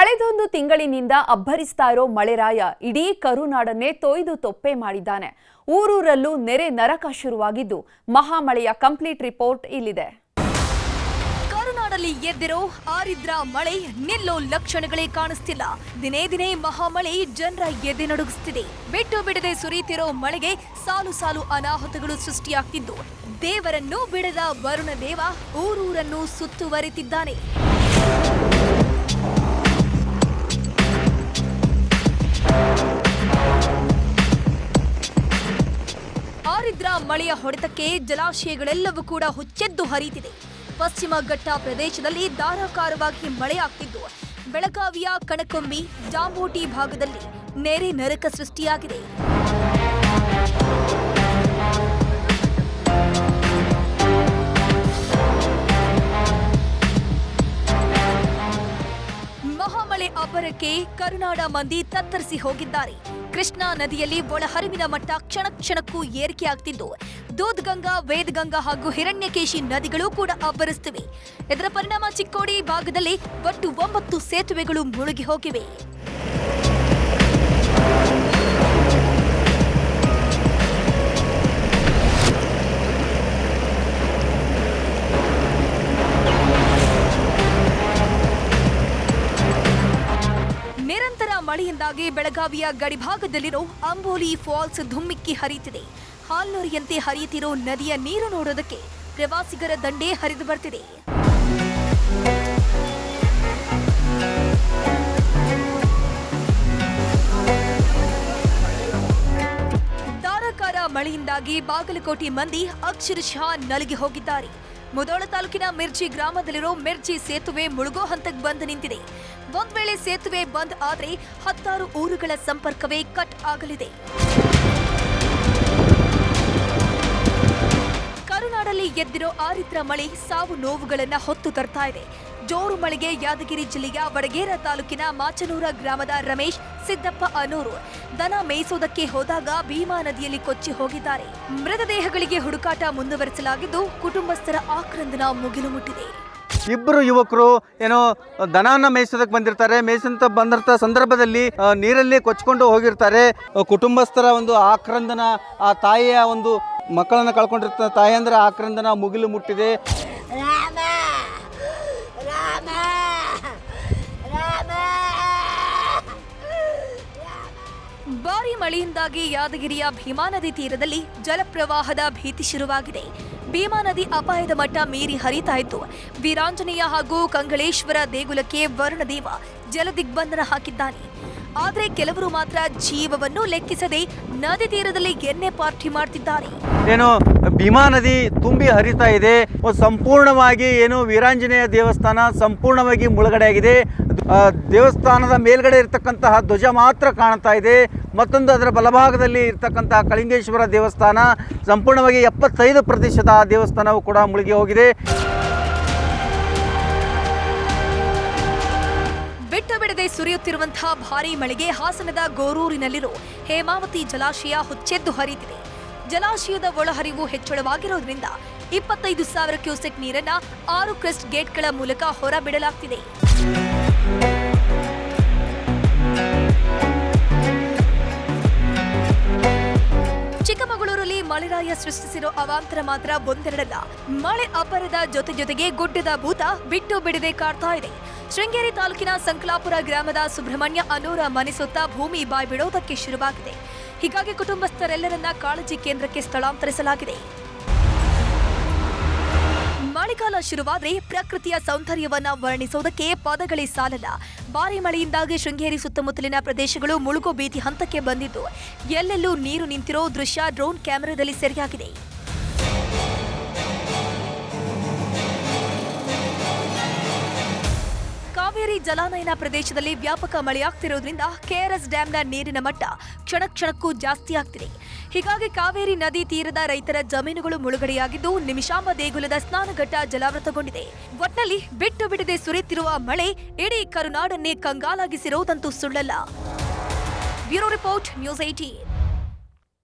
ಕಳೆದೊಂದು ತಿಂಗಳಿನಿಂದ ಅಬ್ಬರಿಸ್ತಾ ಇರೋ ಮಳೆರಾಯ ಇಡೀ ಕರುನಾಡನ್ನೇ ತೊಯ್ದು ತೊಪ್ಪೆ ಮಾಡಿದ್ದಾನೆ. ಊರೂರಲ್ಲೂ ನೆರೆ ನರಕ ಶುರುವಾಗಿದ್ದು ಮಹಾಮಳೆಯ ಕಂಪ್ಲೀಟ್ ರಿಪೋರ್ಟ್ ಇಲ್ಲಿದೆ. ಕರುನಾಡಲ್ಲಿ ಎದ್ದಿರೋ ಆರಿದ್ರ ಮಳೆ ನಿಲ್ಲೋ ಲಕ್ಷಣಗಳೇ ಕಾಣಿಸ್ತಿಲ್ಲ. ದಿನೇ ದಿನೇ ಮಹಾಮಳೆ ಜನರ ಎದೆ ನಡುಗಿಸ್ತಿದೆ. ಬಿಟ್ಟು ಬಿಡದೆ ಸುರಿಯುತ್ತಿರೋ ಮಳೆಗೆ ಸಾಲು ಸಾಲು ಅನಾಹುತಗಳು ಸೃಷ್ಟಿಯಾಗ್ತಿದ್ದು ದೇವರನ್ನು ಬಿಡದ ವರುಣ ದೇವ ಊರೂರನ್ನು ಸುತ್ತುವರಿತಿದ್ದಾನೆ. ಆರಿದ್ರ ಮಳೆಯ ಹೊಡೆತಕ್ಕೆ ಜಲಾಶಯಗಳೆಲ್ಲವೂ ಕೂಡ ಹುಚ್ಚೆದ್ದು ಹರಿಯುತ್ತಿದೆ. ಪಶ್ಚಿಮ ಘಟ್ಟ ಪ್ರದೇಶದಲ್ಲಿ ಧಾರಾಕಾರವಾಗಿ ಮಳೆಯಾಗ್ತಿದ್ದು ಬೆಳಗಾವಿಯ ಕಣಕೊಂಬಿ ಜಾಂಬೋಟಿ ಭಾಗದಲ್ಲಿ ನೆರೆ ನರಕ ಸೃಷ್ಟಿಯಾಗಿದೆ. ಮಹಾಮಳೆ ಅಬ್ಬರಕ್ಕೆ ಕರುನಾಡ ಮಂದಿ ತತ್ತರಿಸಿ ಹೋಗಿದ್ದಾರೆ. ಕೃಷ್ಣಾ ನದಿಯಲ್ಲಿ ಒಳಹರಿವಿನ ಮಟ್ಟ ಕ್ಷಣ ಕ್ಷಣಕ್ಕೂ ಏರಿಕೆಯಾಗ್ತಿದ್ದು ದೂದ್ಗಂಗಾ, ವೇದಗಂಗಾ ಹಾಗೂ ಹಿರಣ್ಯಕೇಶಿ ನದಿಗಳು ಕೂಡ ಅಬ್ಬರಿಸುತ್ತಿವೆ. ಇದರ ಪರಿಣಾಮ ಚಿಕ್ಕೋಡಿ ಭಾಗದಲ್ಲಿ ಒಟ್ಟು 9 ಸೇತುವೆಗಳು ಮುಳುಗಿ ಹೋಗಿವೆ. ನಿರಂತರ ಮಳೆಯಿಂದಾಗಿ ಬೆಳಗಾವಿಯ ಗಡಿಭಾಗದಲ್ಲಿರೋ ಅಂಬೋಲಿ ಫಾಲ್ಸ್ ಧುಮ್ಮಿಕ್ಕಿ ಹರಿಯುತ್ತಿದೆ. ಹಾಲ್ನೊರೆಯಂತೆ ಹರಿಯುತ್ತಿರೋ ನದಿಯ ನೀರು ನೋಡೋದಕ್ಕೆ ಪ್ರವಾಸಿಗರ ದಂಡೇ ಹರಿದು ಬರ್ತಿದೆ. ಧಾರಾಕಾರ ಮಳೆಯಿಂದಾಗಿ ಬಾಗಲಕೋಟೆ ಮಂದಿ ಅಕ್ಷರಶಃ ನಲುಗಿ ಹೋಗಿದ್ದಾರೆ. ಮುಧೋಳ ತಾಲೂಕಿನ ಮಿರ್ಜಿ ಗ್ರಾಮದಲ್ಲಿರೋ ಮಿರ್ಜಿ ಸೇತುವೆ ಮುಳುಗೋ ಹಂತಕ್ಕೆ ಬಂದು ನಿಂತಿದೆ. ಒಂದ್ ವೇಳೆ ಸೇತುವೆ ಬಂದ್ ಆದ್ರೆ 16 ಊರುಗಳ ಸಂಪರ್ಕವೇ ಕಟ್ ಆಗಲಿದೆ. ಕರುನಾಡಲ್ಲಿ ಎದ್ದಿರೋ ಆರಿದ್ರ ಮಳೆ ಸಾವು ನೋವುಗಳನ್ನ ಹೊತ್ತು ತರ್ತಾ ಇದೆ. ಜೋರು ಮಳೆಗೆ ಯಾದಗಿರಿ ಜಿಲ್ಲೆಯ ವಡಗೇರ ತಾಲೂಕಿನ ಮಾಚನೂರ ಗ್ರಾಮದ ರಮೇಶ್ ಸಿದ್ದಪ್ಪ ಅನೂರು ದನ ಮೇಯಿಸೋದಕ್ಕೆ ಹೋದಾಗ ಭೀಮಾ ನದಿಯಲ್ಲಿ ಕೊಚ್ಚಿ ಹೋಗಿದ್ದಾರೆ. ಮೃತದೇಹಗಳಿಗೆ ಹುಡುಕಾಟ ಮುಂದುವರೆಸಲಾಗಿದ್ದು ಕುಟುಂಬಸ್ಥರ ಆಕ್ರಂದನ ಮುಗಿಲು ಮುಟ್ಟಿದೆ. ಇಬ್ಬರು ಯುವಕರು ಏನೋ ದನನ ಮೇಯಿಸೋದಕ್ಕೆ ಬಂದಿರ್ತಾರೆ. ಮೇಯಿಸಂತ ಬಂದಿರ್ತ ಸಂದರ್ಭದಲ್ಲಿ ನೀರಲ್ಲಿ ಕೊಚ್ಕೊಂಡು ಹೋಗಿರ್ತಾರೆ. ಕುಟುಂಬಸ್ಥರ ಒಂದು ಆಕ್ರಂದನ, ಆ ತಾಯಿಯ ಒಂದು ಮಕ್ಕಳನ್ನ ಕಳ್ಕೊಂಡಿರ್ತಾರೆ. ತಾಯಿ ಅಂದ್ರೆ ಆಕ್ರಂದನ ಮುಗಿಲು ಮುಟ್ಟಿದೆ. ಭಾರಿ ಮಳೆಯಿಂದಾಗಿ ಯಾದಗಿರಿಯ ಭೀಮಾ ನದಿ ತೀರದಲ್ಲಿ ಜಲಪ್ರವಾಹದ ಭೀತಿ ಶುರುವಾಗಿದೆ. ಭೀಮಾ ನದಿ ಅಪಾಯದ ಮಟ್ಟ ಮೀರಿ ಹರಿತಾ ಇದ್ದು ವೀರಾಂಜನೇಯ ಹಾಗೂ ಕಂಗಳೇಶ್ವರ ದೇಗುಲಕ್ಕೆ ವರುಣದೇವ ಜಲದಿಗ್ಬಂಧನ ಹಾಕಿದ್ದಾನೆ. ಆದರೆ ಕೆಲವರು ಮಾತ್ರ ಜೀವವನ್ನು ಲೆಕ್ಕಿಸದೆ ನದಿ ತೀರದಲ್ಲಿ ಎಣ್ಣೆ ಪಾರ್ಟಿ ಮಾಡ್ತಿದ್ದಾರೆ. ಏನು ಭೀಮಾ ನದಿ ತುಂಬಿ ಹರಿತಾ ಇದೆ. ಸಂಪೂರ್ಣವಾಗಿ ಏನು ವೀರಾಂಜನೇಯ ದೇವಸ್ಥಾನ ಸಂಪೂರ್ಣವಾಗಿ ಮುಳುಗಡೆಯಾಗಿದೆ. ದೇವಸ್ಥಾನದ ಮೇಲ್ಗಡೆ ಇರತಕ್ಕಂತಹ ಧ್ವಜ ಮಾತ್ರ ಕಾಣ್ತಾ ಇದೆ. ಮತ್ತೊಂದು ಅದರ ಬಲಭಾಗದಲ್ಲಿ ಇರತಕ್ಕಂತಹ ಕಳಿಂಗೇಶ್ವರ ದೇವಸ್ಥಾನ ಸಂಪೂರ್ಣವಾಗಿ 75% ದೇವಸ್ಥಾನವು ಕೂಡ ಮುಳುಗಿ ಹೋಗಿದೆ. ಬಿಟ್ಟು ಬಿಡದೆ ಸುರಿಯುತ್ತಿರುವಂತಹ ಭಾರೀ ಮಳೆಗೆ ಹಾಸನದ ಗೋರೂರಿನಲ್ಲಿರೋ ಹೇಮಾವತಿ ಜಲಾಶಯ ಹುಚ್ಚೆದ್ದು ಹರಿಯುತ್ತಿದೆ. ಜಲಾಶಯದ ಒಳಹರಿವು ಹೆಚ್ಚಳವಾಗಿರೋದ್ರಿಂದ 25,000 ಕ್ಯೂಸೆಕ್ ನೀರನ್ನ 6 ಕ್ರೆಸ್ಟ್ ಗೇಟ್ಗಳ ಮೂಲಕ ಹೊರಬಿಡಲಾಗ್ತಿದೆ. ಚಿಕ್ಕಮಗಳೂರಲ್ಲಿ ಮಳೆರಾಯ ಸೃಷ್ಟಿಸಿರೋ ಅವಾಂತರ ಮಾತ್ರ ಒಂದೆರಡಲ್ಲ. ಮಳೆ ಅಬ್ಬರದ ಜೊತೆಗೆ ಗುಡ್ಡದ ಭೂತ ಬಿಟ್ಟು ಬಿಡದೆ ಕಾಡ್ತಾ ಇದೆ. ಶೃಂಗೇರಿ ತಾಲೂಕಿನ ಸಂಕಲಾಪುರ ಗ್ರಾಮದ ಸುಬ್ರಹ್ಮಣ್ಯ ಅನೂರ ಮನೆ ಸುತ್ತ ಭೂಮಿ ಬಾಯ್ ಬಿಡೋದಕ್ಕೆ ಶುರುವಾಗಿದೆ. ಹೀಗಾಗಿ ಕುಟುಂಬಸ್ಥರೆಲ್ಲರನ್ನ ಕಾಳಜಿ ಕೇಂದ್ರಕ್ಕೆ ಸ್ಥಳಾಂತರಿಸಲಾಗಿದೆ. ಮಳೆಗಾಲ ಶುರುವಾದ್ರೆ ಪ್ರಕೃತಿಯ ಸೌಂದರ್ಯವನ್ನ ವರ್ಣಿಸೋದಕ್ಕೆ ಪದಗಳೇ ಸಾಲಲ್ಲ. ಭಾರಿ ಮಳೆಯಿಂದಾಗಿ ಶೃಂಗೇರಿ ಸುತ್ತಮುತ್ತಲಿನ ಪ್ರದೇಶಗಳು ಮುಳುಗೋ ಭೀತಿ ಹಂತಕ್ಕೆ ಬಂದಿದ್ದು ಎಲ್ಲೆಲ್ಲೂ ನೀರು ನಿಂತಿರೋ ದೃಶ್ಯ ಡ್ರೋನ್ ಕ್ಯಾಮೆರಾದಲ್ಲಿ ಸೆರೆಯಾಗಿದೆ. ಕಾವೇರಿ ಜಲಾನಯನ ಪ್ರದೇಶದಲ್ಲಿ ವ್ಯಾಪಕ ಮಳೆಯಾಗ್ತಿರೋದ್ರಿಂದ ಕೆಆರ್ಎಸ್ ಡ್ಯಾಂನ ನೀರಿನ ಮಟ್ಟ ಕ್ಷಣ ಕ್ಷಣಕ್ಕೂ ಜಾಸ್ತಿ ಆಗ್ತಿದೆ. ಹೀಗಾಗಿ ಕಾವೇರಿ ನದಿ ತೀರದ ರೈತರ ಜಮೀನುಗಳು ಮುಳುಗಡೆಯಾಗಿದ್ದು ನಿಮಿಷಾಂಬ ದೇಗುಲದ ಸ್ನಾನಘಟ್ಟ ಜಲಾವೃತಗೊಂಡಿದೆ. ಒಟ್ನಲ್ಲಿ ಬಿಟ್ಟು ಬಿಡದೆ ಸುರಿಯುತ್ತಿರುವ ಮಳೆ ಇಡೀ ಕರುನಾಡನ್ನೇ ಕಂಗಾಲಾಗಿಸಿರೋದಂತೂ ಸುಳ್ಳಲ್ಲ. Bureau report, news 18.